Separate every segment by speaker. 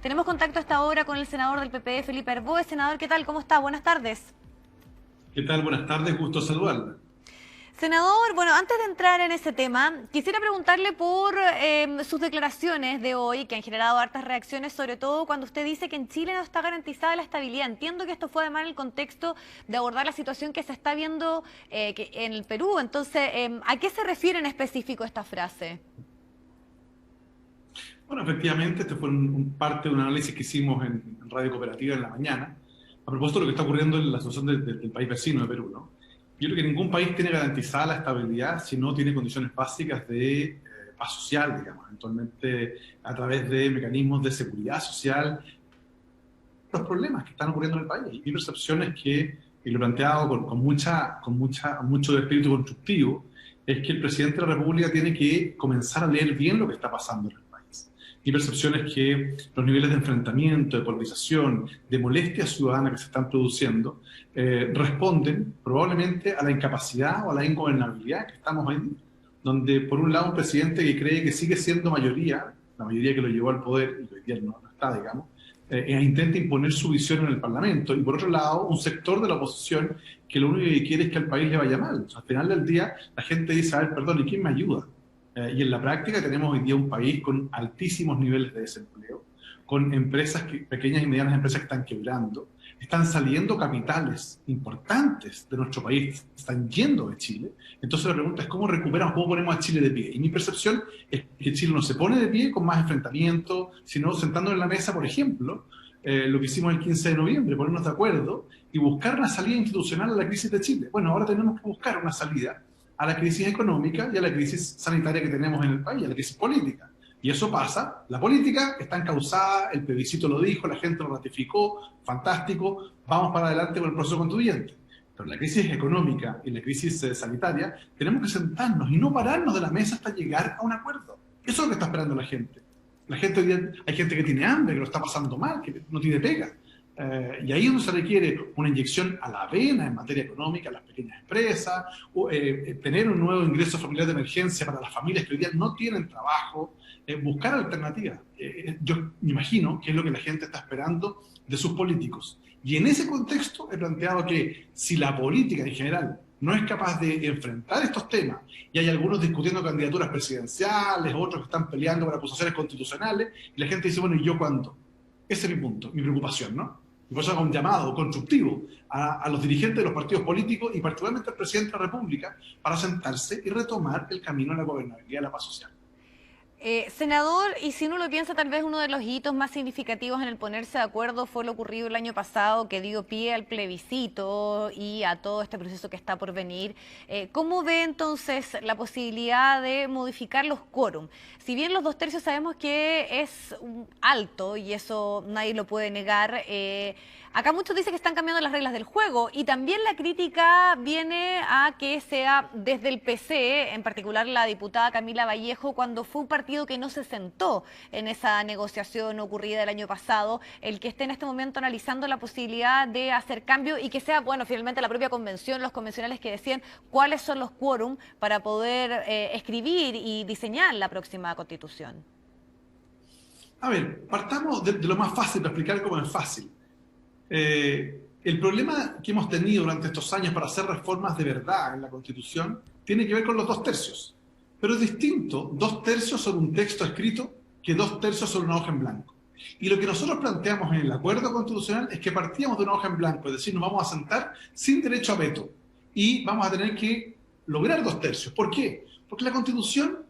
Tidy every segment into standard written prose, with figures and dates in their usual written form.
Speaker 1: Tenemos contacto hasta ahora con el senador del PPD, Felipe Arboe. Senador, ¿qué tal? ¿Cómo está? Buenas tardes.
Speaker 2: ¿Qué tal? Buenas tardes, gusto saludarla.
Speaker 1: Senador, bueno, antes de entrar en ese tema, quisiera preguntarle por sus declaraciones de hoy, que han generado hartas reacciones, sobre todo cuando usted dice que en Chile no está garantizada la estabilidad. Entiendo que esto fue además en el contexto de abordar la situación que se está viendo en el Perú. Entonces, ¿a qué se refiere en específico esta frase?
Speaker 2: Bueno, efectivamente, este fue parte de un análisis que hicimos en Radio Cooperativa en la mañana, a propósito de lo que está ocurriendo en la situación del país vecino de Perú, ¿no? Yo creo que ningún país tiene garantizada la estabilidad si no tiene condiciones básicas de paz social, digamos, eventualmente a través de mecanismos de seguridad social, los problemas que están ocurriendo en el país. Y mi percepción es que, y lo he planteado mucho espíritu constructivo, es que el presidente de la República tiene que comenzar a leer bien lo que está pasando en el país. Mi percepción es que los niveles de enfrentamiento, de polarización, de molestia ciudadana que se están produciendo responden probablemente a la incapacidad o a la ingobernabilidad que estamos viendo, donde por un lado un presidente que cree que sigue siendo mayoría, la mayoría que lo llevó al poder y que hoy día no está, digamos, intenta imponer su visión en el Parlamento, y por otro lado un sector de la oposición que lo único que quiere es que al país le vaya mal. O sea, al final del día la gente dice, a ver, perdón, ¿y quién me ayuda? Y en la práctica tenemos hoy día un país con altísimos niveles de desempleo, con empresas, pequeñas y medianas empresas que están quebrando, están saliendo capitales importantes de nuestro país, están yendo de Chile. Entonces la pregunta es cómo recuperamos, cómo ponemos a Chile de pie. Y mi percepción es que Chile no se pone de pie con más enfrentamiento, sino sentándonos en la mesa, por ejemplo, lo que hicimos el 15 de noviembre, ponernos de acuerdo y buscar una salida institucional a la crisis de Chile. Bueno, ahora tenemos que buscar una salida a la crisis económica y a la crisis sanitaria que tenemos en el país, a la crisis política. Y eso pasa, la política está encausada, el plebiscito lo dijo, la gente lo ratificó, fantástico, vamos para adelante con el proceso constituyente. Pero la crisis económica y la crisis sanitaria, tenemos que sentarnos y no pararnos de la mesa hasta llegar a un acuerdo. Eso es lo que está esperando la gente. La gente, hay gente que tiene hambre, que lo está pasando mal, que no tiene pega. Y ahí es donde se requiere una inyección a la vena en materia económica a las pequeñas empresas, tener un nuevo ingreso familiar de emergencia para las familias que hoy día no tienen trabajo, buscar alternativas. Yo me imagino que es lo que la gente está esperando de sus políticos. Y en ese contexto he planteado que si la política en general no es capaz de enfrentar estos temas, y hay algunos discutiendo candidaturas presidenciales, otros que están peleando por acusaciones constitucionales, y la gente dice, bueno, ¿y yo cuándo? Ese es mi punto, mi preocupación, ¿no? Y por eso hago un llamado constructivo a los dirigentes de los partidos políticos y particularmente al presidente de la República para sentarse y retomar el camino a la gobernabilidad y a la paz social.
Speaker 1: Senador, y si uno lo piensa, tal vez uno de los hitos más significativos en el ponerse de acuerdo fue lo ocurrido el año pasado, que dio pie al plebiscito y a todo este proceso que está por venir. ¿Cómo ve entonces la posibilidad de modificar los quórum? Si bien los 2/3 sabemos que es alto y eso nadie lo puede negar, acá muchos dicen que están cambiando las reglas del juego y también la crítica viene a que sea desde el PC, en particular la diputada Camila Vallejo, cuando fue un partido que no se sentó en esa negociación ocurrida el año pasado, el que esté en este momento analizando la posibilidad de hacer cambio y que sea, bueno, finalmente la propia convención, los convencionales que decían cuáles son los quórum para poder escribir y diseñar la próxima constitución.
Speaker 2: A ver, partamos de lo más fácil para explicar cómo es fácil. El problema que hemos tenido durante estos años para hacer reformas de verdad en la Constitución tiene que ver con los 2/3. Pero es distinto 2/3 sobre un texto escrito que 2/3 sobre una hoja en blanco. Y lo que nosotros planteamos en el acuerdo constitucional es que partíamos de una hoja en blanco, es decir, nos vamos a sentar sin derecho a veto y vamos a tener que lograr 2/3. ¿Por qué? Porque la Constitución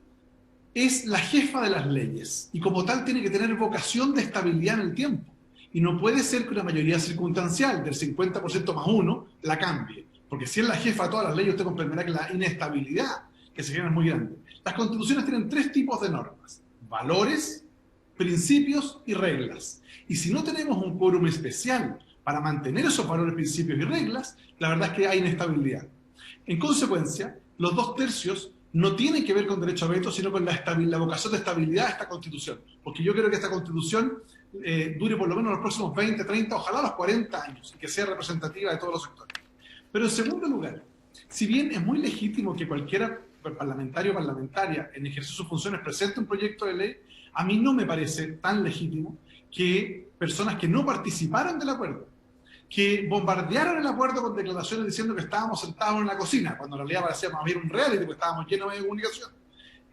Speaker 2: es la jefa de las leyes y como tal tiene que tener vocación de estabilidad en el tiempo. Y no puede ser que una mayoría circunstancial del 50% más uno la cambie. Porque si es la jefa de todas las leyes, usted comprenderá que la inestabilidad que se genera es muy grande. Las constituciones tienen 3 tipos de normas: valores, principios y reglas. Y si no tenemos un quórum especial para mantener esos valores, principios y reglas, la verdad es que hay inestabilidad. En consecuencia, los 2/3 no tienen que ver con derecho a veto, sino con la vocación de estabilidad de esta Constitución. Porque yo creo que esta Constitución dure por lo menos los próximos 20, 30, ojalá los 40 años, y que sea representativa de todos los sectores. Pero en segundo lugar, si bien es muy legítimo que cualquier parlamentario o parlamentaria en ejercer sus funciones presente un proyecto de ley, a mí no me parece tan legítimo que personas que no participaron del acuerdo, que bombardearon el acuerdo con declaraciones diciendo que estábamos sentados en la cocina, cuando en realidad parecía más bien un reality, porque estábamos llenos de comunicación,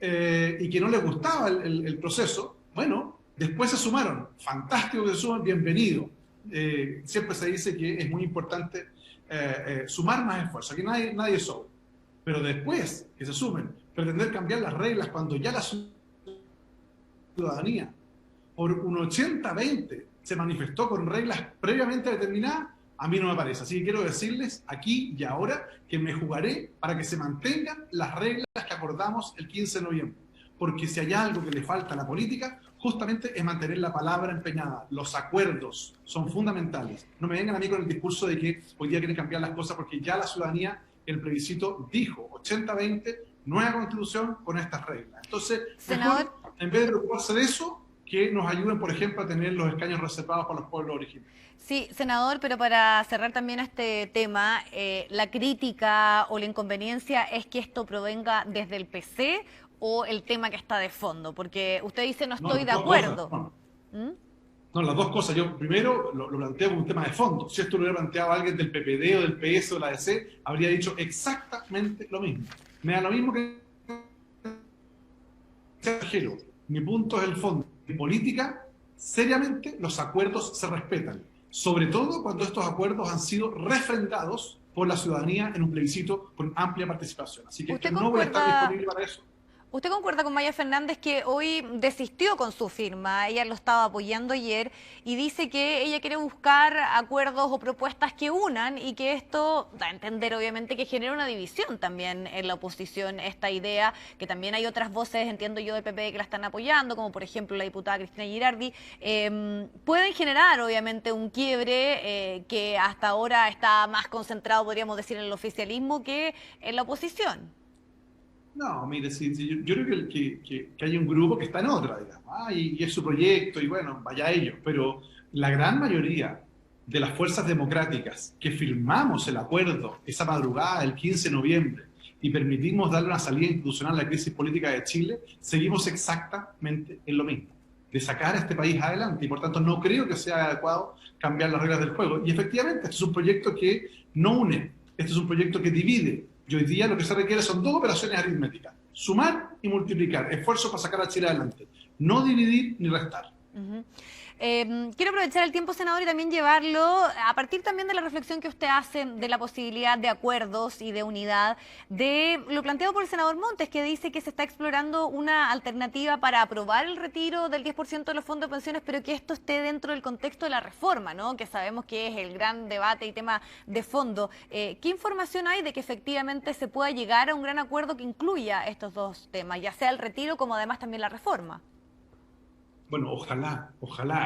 Speaker 2: y que no les gustaba el proceso, bueno, después se sumaron. Fantástico que se suman, bienvenido. Siempre se dice que es muy importante sumar más esfuerzo. Aquí nadie sobra. Pero después que se sumen, pretender cambiar las reglas cuando ya la ciudadanía por un 80-20 se manifestó con reglas previamente determinadas, a mí no me parece. Así que quiero decirles aquí y ahora que me jugaré para que se mantengan las reglas que acordamos el 15 de noviembre. Porque si hay algo que le falta a la política, justamente es mantener la palabra empeñada. Los acuerdos son fundamentales. No me vengan a mí con el discurso de que hoy día quieren cambiar las cosas porque ya la ciudadanía, el plebiscito dijo 80-20, nueva constitución con estas reglas. Entonces,
Speaker 1: Senador,
Speaker 2: mejor, en vez de preocuparse de eso, que nos ayuden, por ejemplo, a tener los escaños reservados para los pueblos originarios.
Speaker 1: sí, senador, pero para cerrar también este tema, la crítica o la inconveniencia es que esto provenga desde el PC o el tema que está de fondo, porque usted dice no estoy de acuerdo.
Speaker 2: Cosas, no.
Speaker 1: ¿Mm?
Speaker 2: No, las dos cosas. Yo primero lo planteo como un tema de fondo. Si esto lo hubiera planteado alguien del PPD o del PS o de la DC, habría dicho exactamente lo mismo. Me da lo mismo que exagero. Mi punto es el fondo. En política, seriamente, los acuerdos se respetan. Sobre todo cuando estos acuerdos han sido refrendados por la ciudadanía en un plebiscito con amplia participación. Así que
Speaker 1: ¿Usted
Speaker 2: yo no voy a estar disponible para eso.
Speaker 1: ¿Usted concuerda con Maya Fernández que hoy desistió con su firma? Ella lo estaba apoyando ayer y dice que ella quiere buscar acuerdos o propuestas que unan y que esto da a entender obviamente que genera una división también en la oposición, esta idea, que también hay otras voces, entiendo yo, del PP que la están apoyando, como por ejemplo la diputada Cristina Girardi, pueden generar obviamente un quiebre que hasta ahora está más concentrado, podríamos decir, en el oficialismo que en la oposición.
Speaker 2: No, mire, yo creo que hay un grupo que está en otra, digamos, y es su proyecto, y bueno, vaya ellos, pero la gran mayoría de las fuerzas democráticas que firmamos el acuerdo esa madrugada del 15 de noviembre y permitimos darle una salida institucional a la crisis política de Chile, seguimos exactamente en lo mismo, de sacar a este país adelante, y por tanto no creo que sea adecuado cambiar las reglas del juego. Y efectivamente, este es un proyecto que no une, este es un proyecto que divide. Y hoy día lo que se requiere son dos operaciones aritméticas: sumar y multiplicar, esfuerzos para sacar a Chile adelante, no dividir ni restar.
Speaker 1: Uh-huh. Quiero aprovechar el tiempo, senador, y también llevarlo a partir también de la reflexión que usted hace de la posibilidad de acuerdos y de unidad, de lo planteado por el senador Montes, que dice que se está explorando una alternativa para aprobar el retiro del 10% de los fondos de pensiones, pero que esto esté dentro del contexto de la reforma, ¿no? Que sabemos que es el gran debate y tema de fondo. ¿Qué información hay de que efectivamente se pueda llegar a un gran acuerdo que incluya estos dos temas, ya sea el retiro como además también la reforma?
Speaker 2: Bueno, ojalá.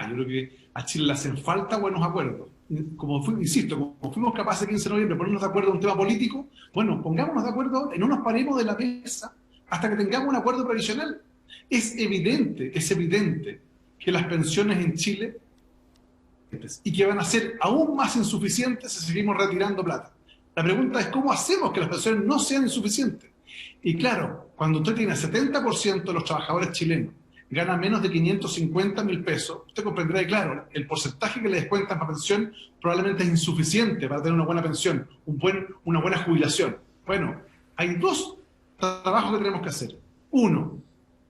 Speaker 2: Yo creo que a Chile le hacen falta buenos acuerdos. Insisto, como fuimos capaces el 15 de noviembre de ponernos de acuerdo en un tema político, bueno, pongámonos de acuerdo y no nos paremos de la mesa hasta que tengamos un acuerdo provisional. Es evidente que las pensiones en Chile y que van a ser aún más insuficientes si seguimos retirando plata. La pregunta es cómo hacemos que las pensiones no sean insuficientes. Y claro, cuando usted tiene 70% de los trabajadores chilenos gana menos de 550.000 pesos, usted comprenderá que, claro, el porcentaje que le descuentan para pensión probablemente es insuficiente para tener una buena pensión, una buena jubilación. Bueno, hay dos trabajos que tenemos que hacer. Uno,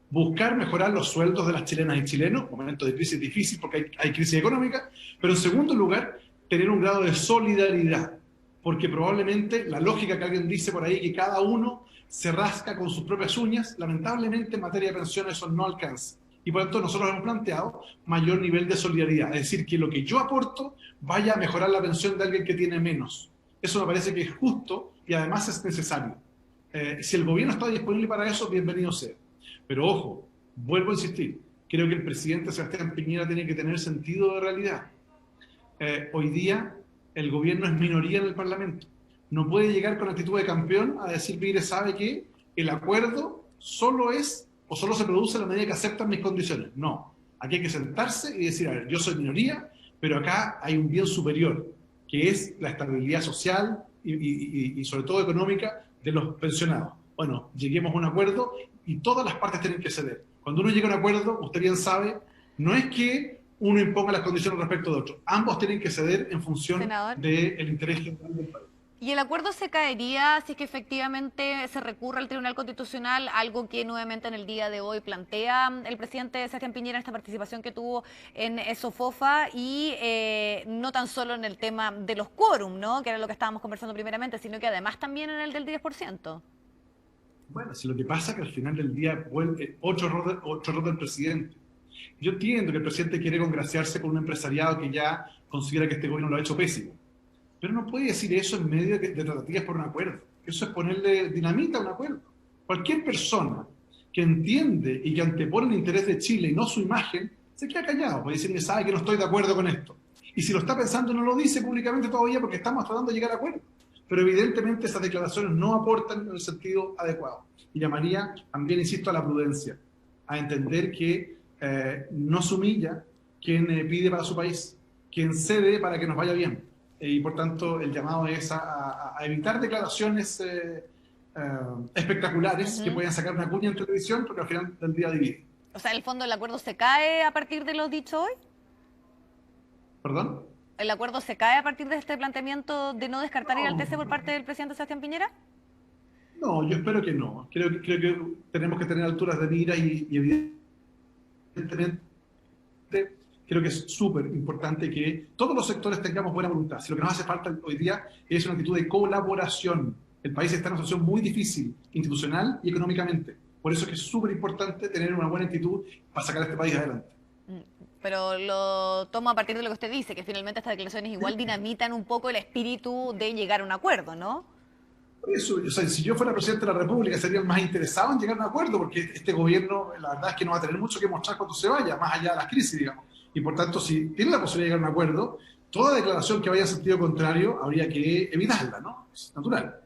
Speaker 2: buscar mejorar los sueldos de las chilenas y chilenos, momento de crisis difícil porque hay crisis económica, pero en segundo lugar, tener un grado de solidaridad, porque probablemente la lógica que alguien dice por ahí, que cada uno se rasca con sus propias uñas, lamentablemente en materia de pensiones eso no alcanza. Y por lo tanto nosotros hemos planteado mayor nivel de solidaridad, es decir, que lo que yo aporto vaya a mejorar la pensión de alguien que tiene menos. Eso me parece que es justo y además es necesario. Si el gobierno está disponible para eso, bienvenido sea. Pero ojo, vuelvo a insistir, creo que el presidente Sebastián Piñera tiene que tener sentido de realidad. Hoy día el gobierno es minoría en el Parlamento. No puede llegar con actitud de campeón a decir, mire, ¿sabe qué? El acuerdo solo es o solo se produce a la medida que aceptan mis condiciones. No, aquí hay que sentarse y decir, a ver, yo soy minoría, pero acá hay un bien superior, que es la estabilidad social y sobre todo económica de los pensionados. Bueno, lleguemos a un acuerdo y todas las partes tienen que ceder. Cuando uno llega a un acuerdo, usted bien sabe, no es que uno imponga las condiciones respecto de otro. Ambos tienen que ceder en función
Speaker 1: Senador.
Speaker 2: del interés general del país.
Speaker 1: ¿Y el acuerdo se caería si es que efectivamente se recurre al Tribunal Constitucional, algo que nuevamente en el día de hoy plantea el presidente Sebastián Piñera en esta participación que tuvo en SOFOFA y no tan solo en el tema de los quórum, ¿no? Que era lo que estábamos conversando primeramente, sino que además también en el del 10%?
Speaker 2: Bueno, si lo que pasa es que al final del día vuelve ocho errores del presidente. Yo entiendo que el presidente quiere congraciarse con un empresariado que ya considera que este gobierno lo ha hecho pésimo. Pero no puede decir eso en medio de tratativas por un acuerdo. Eso es ponerle dinamita a un acuerdo. Cualquier persona que entiende y que antepone el interés de Chile y no su imagen, se queda callado. Puede decirme, sabe que no estoy de acuerdo con esto. Y si lo está pensando, no lo dice públicamente todavía porque estamos tratando de llegar a acuerdo. Pero evidentemente esas declaraciones no aportan en el sentido adecuado. Y llamaría también, insisto, a la prudencia, a entender que no se humilla quien pide para su país, quien cede para que nos vaya bien. Y por tanto el llamado es a evitar declaraciones espectaculares que puedan sacar una cuña en televisión porque al final del día divide.
Speaker 1: O sea, ¿el fondo del acuerdo se cae a partir de lo dicho hoy?
Speaker 2: ¿Perdón?
Speaker 1: ¿El acuerdo se cae a partir de este planteamiento de no descartar ir al TC por parte del presidente Sebastián Piñera?
Speaker 2: No, yo espero que no. Creo que tenemos que tener alturas de mira y evidentemente creo que es súper importante que todos los sectores tengamos buena voluntad. Si lo que nos hace falta hoy día es una actitud de colaboración. El país está en una situación muy difícil, institucional y económicamente. Por eso es que es súper importante tener una buena actitud para sacar a este país adelante.
Speaker 1: Pero lo tomo a partir de lo que usted dice, que finalmente estas declaraciones igual dinamitan un poco el espíritu de llegar a un acuerdo, ¿no?
Speaker 2: Por eso, o sea, si yo fuera presidente de la República, sería el más interesado en llegar a un acuerdo, porque este gobierno, la verdad es que no va a tener mucho que mostrar cuando se vaya, más allá de las crisis, digamos. Y por tanto, si tiene la posibilidad de llegar a un acuerdo, toda declaración que vaya en sentido contrario habría que evitarla, ¿no? Es natural.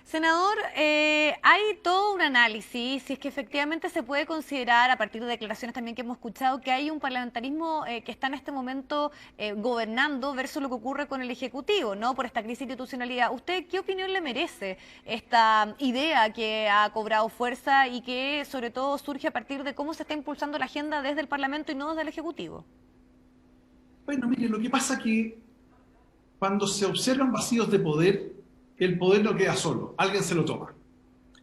Speaker 1: Senador, hay todo un análisis, si es que efectivamente se puede considerar, a partir de declaraciones también que hemos escuchado, que hay un parlamentarismo que está en este momento gobernando versus lo que ocurre con el Ejecutivo, ¿no? Por esta crisis de institucionalidad. ¿Usted qué opinión le merece esta idea que ha cobrado fuerza y que sobre todo surge a partir de cómo se está impulsando la agenda desde el Parlamento y no desde el Ejecutivo?
Speaker 2: Bueno, mire, lo que pasa es que cuando se observan vacíos de poder, el poder no queda solo, alguien se lo toma.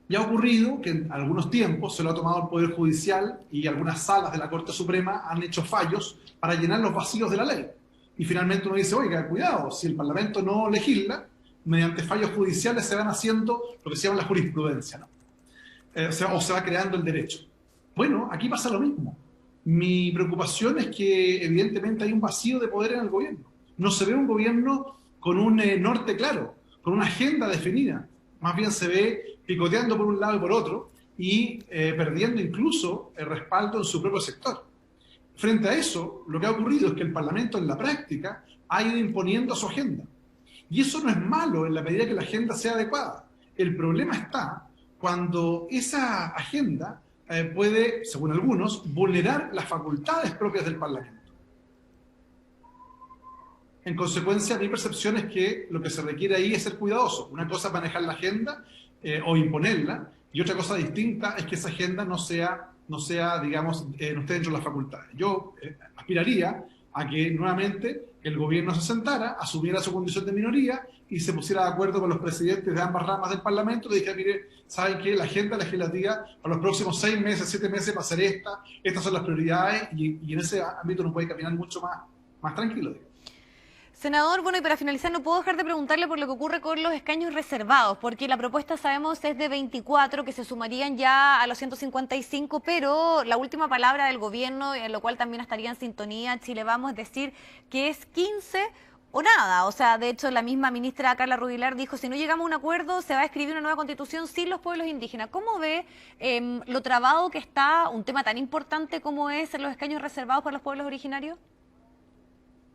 Speaker 2: Y ha ocurrido que en algunos tiempos se lo ha tomado el Poder Judicial y algunas salas de la Corte Suprema han hecho fallos para llenar los vacíos de la ley. Y finalmente uno dice, oiga, cuidado, si el Parlamento no legisla, mediante fallos judiciales se van haciendo lo que se llama la jurisprudencia, ¿no? O se va creando el derecho. Bueno, aquí pasa lo mismo. Mi preocupación es que evidentemente hay un vacío de poder en el gobierno. No se ve un gobierno con un norte claro, con una agenda definida. Más bien se ve picoteando por un lado y por otro y perdiendo incluso el respaldo en su propio sector. Frente a eso, lo que ha ocurrido es que el Parlamento en la práctica ha ido imponiendo su agenda. Y eso no es malo en la medida que la agenda sea adecuada. El problema está cuando esa agenda puede, según algunos, vulnerar las facultades propias del Parlamento. En consecuencia, mi percepción es que lo que se requiere ahí es ser cuidadoso. Una cosa es manejar la agenda o imponerla, y otra cosa distinta es que esa agenda no sea digamos, no esté dentro de las facultades. Yo aspiraría a que nuevamente el gobierno se sentara, asumiera su condición de minoría y se pusiera de acuerdo con los presidentes de ambas ramas del Parlamento y dijera, mire, ¿saben qué? La agenda legislativa para los próximos 6 meses, 7 meses va a ser estas son las prioridades y en ese ámbito uno puede caminar mucho más tranquilo, digamos.
Speaker 1: Senador, bueno, y para finalizar no puedo dejar de preguntarle por lo que ocurre con los escaños reservados, porque la propuesta, sabemos, es de 24, que se sumarían ya a los 155, pero la última palabra del gobierno, en lo cual también estaría en sintonía Chile Vamos, es decir, que es 15 o nada. O sea, de hecho, la misma ministra Carla Rubilar dijo, si no llegamos a un acuerdo, se va a escribir una nueva constitución sin los pueblos indígenas. ¿Cómo ve lo trabado que está un tema tan importante como es los escaños reservados para los pueblos originarios?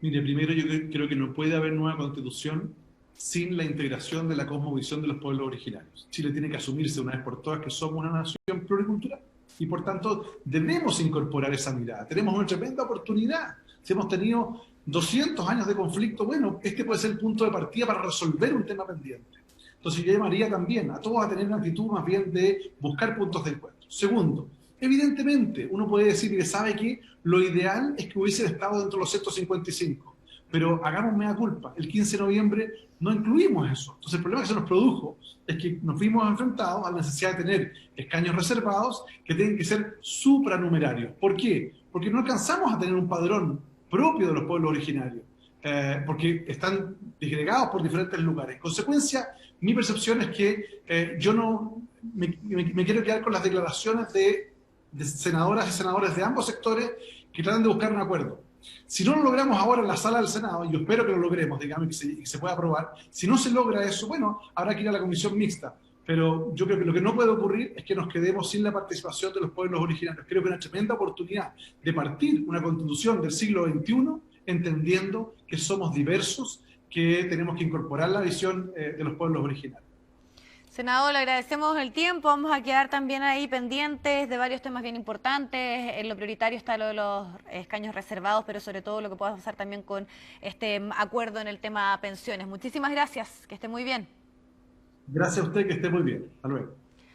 Speaker 2: Mire, primero yo creo que no puede haber nueva constitución sin la integración de la cosmovisión de los pueblos originarios. Chile tiene que asumirse una vez por todas que somos una nación pluricultural y por tanto debemos incorporar esa mirada. Tenemos una tremenda oportunidad. Si hemos tenido 200 años de conflicto, bueno, este puede ser el punto de partida para resolver un tema pendiente. Entonces yo llamaría también a todos a tener una actitud más bien de buscar puntos de encuentro. Segundo, Evidentemente, uno puede decir, mire, ¿sabe qué? Lo ideal es que hubiese estado dentro de los 155, pero hagamos mea culpa. El 15 de noviembre no incluimos eso. Entonces, el problema que se nos produjo es que nos fuimos enfrentados a la necesidad de tener escaños reservados que tienen que ser supranumerarios. ¿Por qué? Porque no alcanzamos a tener un padrón propio de los pueblos originarios, porque están disgregados por diferentes lugares. En consecuencia, mi percepción es que yo no me quiero quedar con las declaraciones de senadoras y senadores de ambos sectores que tratan de buscar un acuerdo. Si no lo logramos ahora en la sala del Senado, y yo espero que lo logremos, digamos, y que se pueda aprobar, si no se logra eso, bueno, habrá que ir a la comisión mixta. Pero yo creo que lo que no puede ocurrir es que nos quedemos sin la participación de los pueblos originarios. Creo que es una tremenda oportunidad de partir una constitución del siglo XXI entendiendo que somos diversos, que tenemos que incorporar la visión de los pueblos originarios.
Speaker 1: Senador, le agradecemos el tiempo. Vamos a quedar también ahí pendientes de varios temas bien importantes. En lo prioritario está lo de los escaños reservados, pero sobre todo lo que pueda pasar también con este acuerdo en el tema pensiones. Muchísimas gracias. Que esté muy bien.
Speaker 2: Gracias a usted, que esté muy bien. Hasta luego.